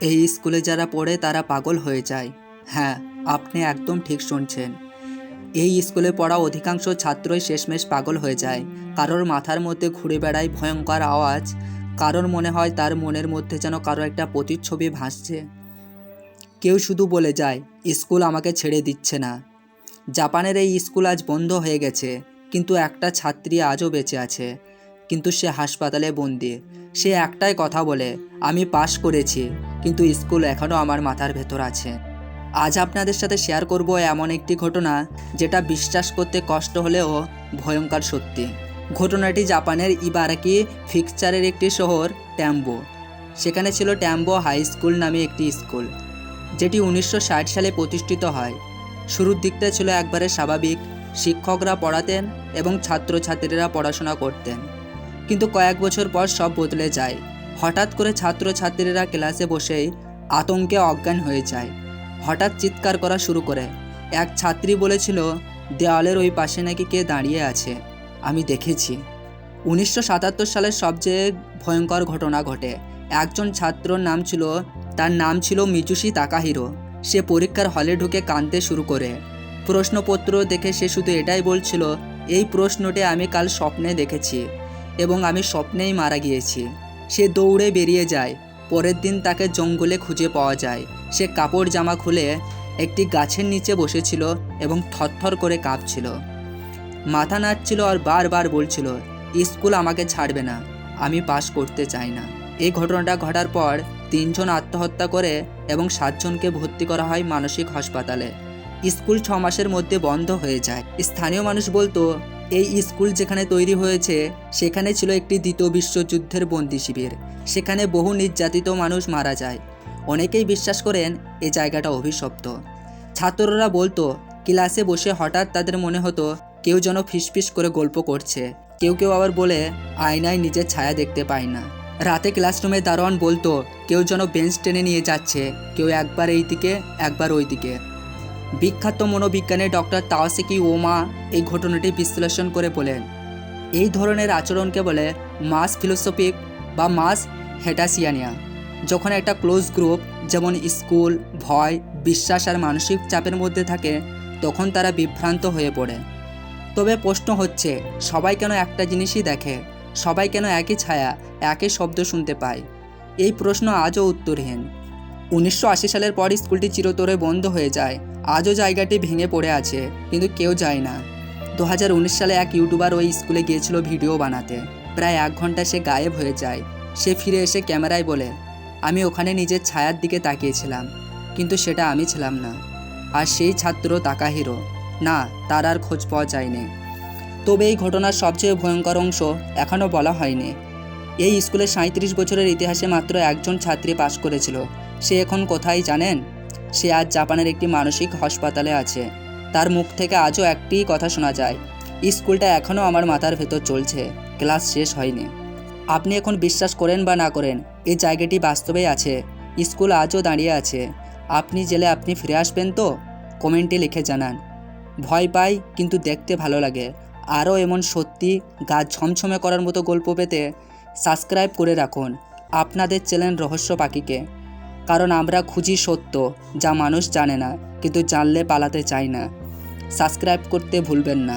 এই স্কুলে যারা পড়ে তারা পাগল হয়ে যায়। হ্যাঁ, আপনি একদম ঠিক শুনছেন। এই স্কুলে পড়া অধিকাংশ ছাত্রই শেষমেশ পাগল হয়ে যায়। কারোর মাথার মধ্যে ঘুরে বেড়ায় ভয়ঙ্কর আওয়াজ, কারোর মনে হয় তার মনের মধ্যে যেন কারো একটা প্রতিচ্ছবি ভাসছে। কেউ শুধু বলে যায়, স্কুল আমাকে ছেড়ে দিচ্ছে না। জাপানের এই স্কুল আজ বন্ধ হয়ে গেছে, কিন্তু একটা ছাত্রী আজও বেঁচে আছে। কিন্তু সে হাসপাতালে বন্দি। সে একটাই কথা বলে, আমি পাশ করেছি, কিন্তু স্কুল এখনও আমার মাথার ভেতর আছে। আজ আপনাদের সাথে শেয়ার করব এমন একটি ঘটনা যেটা বিশ্বাস করতে কষ্ট হলেও ভয়ঙ্কর সত্যি। ঘটনাটি জাপানের ইবারাকি প্রিফেকচারের একটি শহর ট্যাম্বো। সেখানে ছিল ট্যাম্বো হাই স্কুল নামে একটি স্কুল, যেটি 1960 সালে প্রতিষ্ঠিত হয়। শুরুর দিকটা ছিল একবারে স্বাভাবিক। শিক্ষকরা পড়াতেন এবং ছাত্রছাত্রীরা পড়াশোনা করতেন। কিন্তু কয়েক বছর পর সব বদলে যায়। হঠাৎ করে ছাত্রছাত্রীরা ক্লাসে বসেই আতঙ্কে অজ্ঞান হয়ে যায়। হঠাৎ চিৎকার করা শুরু করে। এক ছাত্রী বলেছিল, দেওয়ালের ওই পাশে নাকি কে দাঁড়িয়ে আছে, আমি দেখেছি। 1977 সালের সবচেয়ে ভয়ঙ্কর ঘটনা ঘটে। একজন ছাত্রর তার নাম ছিল মিজুশি তাকাহিরো। সে পরীক্ষার হলে ঢুকে কাঁদতে শুরু করে। প্রশ্নপত্র দেখে সে শুধু এটাই বলছিল, এই প্রশ্নটি আমি কাল স্বপ্নে দেখেছি এবং আমি স্বপ্নেই মারা গিয়েছি। সে দৌড়ে বেরিয়ে যায়। পরের দিন তাকে জঙ্গলে খুঁজে পাওয়া যায়। সে কাপড় জামা খুলে একটি গাছের নিচে বসেছিল এবং থরথর করে কাঁপছিল, মাথা নাড়ছিল আর বারবার বলছিল, স্কুল আমাকে ছাড়বে না, আমি পাস করতে চাই না। এই ঘটনাটা ঘটার পর 3 জন আত্মহত্যা করে এবং 7 জনকে ভর্তি করা হয় মানসিক হাসপাতালে। স্কুল 6 মাসের মধ্যে বন্ধ হয়ে যায়। স্থানীয় মানুষ বলতো, এই স্কুল যেখানে তৈরি হয়েছে সেখানে ছিল একটি দ্বিতীয় বিশ্বযুদ্ধের বন্দি শিবির। সেখানে বহু নির্যাতিত মানুষ মারা যায়। অনেকেই বিশ্বাস করেন এই জায়গাটা অভিশপ্ত। ছাত্ররা বলতো, ক্লাসে বসে হঠাৎ তাদের মনে হতো কেউ যেন ফিসফিস করে গল্প করছে। কেউ কেউ আবার বলে, আয়নায় নিজের ছায়া দেখতে পায় না। রাতে ক্লাসরুমে দারোয়ান বলতো, কেউ যেন বেঞ্চ টেনে নিয়ে যাচ্ছে, কেউ একবার এই দিকে একবার ওই দিকে। বিখ্যাত মনোবিজ্ঞানী ডক্টর তাওসিকি ওমা এই ঘটনাটি বিশ্লেষণ করে বলেন, এই ধরনের আচরণকে বলে মাস ফিলোসফিক বা মাস হেটাসিয়ানিয়া। যখন একটা ক্লোজ গ্রুপ যেমন স্কুল ভয়, বিশ্বাস আর মানসিক চাপের মধ্যে থাকে, তখন তারা বিভ্রান্ত হয়ে পড়ে। তবে প্রশ্ন হচ্ছে, সবাই কেন একটা জিনিসই দেখে? সবাই কেন একই ছায়া, একই শব্দ শুনতে পায়? এই প্রশ্ন আজও উত্তরহীন। 1980 সালের পর স্কুলটি চিরতরে বন্ধ হয়ে যায়। আজও জায়গাটি ভেঙে পড়ে আছে, কিন্তু কেউ যায় না। 2019 সালে এক ইউটিউবার ওই স্কুলে গিয়েছিল ভিডিও বানাতে। প্রায় 1 ঘন্টা সে গায়েব হয়ে যায়। সে ফিরে এসে ক্যামেরায় বলে, আমি ওখানে নিজের ছায়ার দিকে তাকিয়েছিলাম, কিন্তু সেটা আমি ছিলাম না। আর সেই ছাত্র তাকাহিরো, না, তার আর খোঁজ পাওয়া যায়নি। তবে এই ঘটনার সবচেয়ে ভয়ঙ্কর অংশ এখনও বলা হয়নি। এই স্কুলের 37 বছরের ইতিহাসে মাত্র একজন ছাত্রী পাশ করেছিল। সে এখন কোথায় জানেন? সে আজ জাপানের একটি মানসিক হাসপাতালে আছে। তার মুখ থেকে আজও একটি কথা শোনা যায়, স্কুলটা এখনও আমার মাথার ভেতর চলছে, ক্লাস শেষ হয়নি। আপনি এখন বিশ্বাস করেন বা না করেন, এই জায়গাটি বাস্তবেই আছে। স্কুল আজও দাঁড়িয়ে আছে। আপনি জেলে আপনি ফিরে আসবেন তো? কমেন্টে লিখে জানান। ভয় পাই, কিন্তু দেখতে ভালো লাগে। আরও এমন সত্যি গা ছমছমে করার মতো গল্প পেতে সাবস্ক্রাইব করে রাখুন আপনাদের চ্যানেল রহস্য পাখিকে। কারণ আমরা খুঁজি সত্য, যা মানুষ জানে না, কিন্তু জানলে পালাতে চায় না। সাবস্ক্রাইব করতে ভুলবেন না।